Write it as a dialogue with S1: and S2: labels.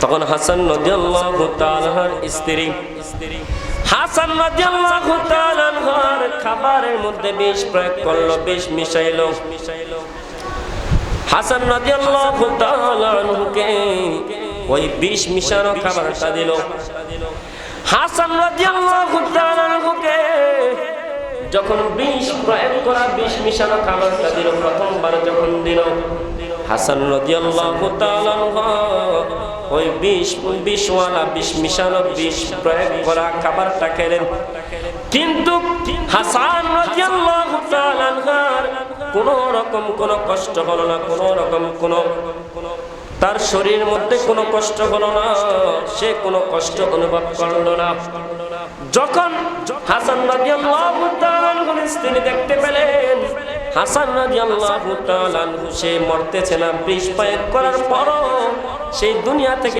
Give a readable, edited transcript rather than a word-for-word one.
S1: তখন হাসান রাদিয়াল্লাহু তাআলার স্ত্রী হাসান রাদিয়াল্লাহু তাআলার খাবারের মধ্যে বিষ প্রয়োগ করলো, বিষ মিশাইলো। হাসান রাদিয়াল্লাহু তাআলা আনহুকে ওই বিষ মিশানো খাবারটা দিল। হাসান রাদিয়াল্লাহু তাআলা আনহুকে যখন বিষ প্রয়োগ করা বিষ মিশানো খাবারটা দিল, প্রথমবার যখন দিল, হাসান রাদিয়াল্লাহু তাআলা ওই বিষওয়ালা বিষ মিশানো বিষ প্রয়োগ করা খাবারটা খেলেন। কিন্তু হাসান রাদিয়াল্লাহু তাআলা কোন রকম কোনো কষ্ট হলো না, কোন রকম কোনো তার শরীরের মধ্যে কোনো কষ্ট হলো না, সে কোনো কষ্ট অনুভব করলো না। যখন হাসান রাদিয়াল্লাহু তাআলা স্ত্রী দেখতে পেলেন হাসান রাদিয়াল্লাহু তাআলা সে মরতেছে না, বিষ প্রয়োগ করার পরও সেই দুনিয়া থেকে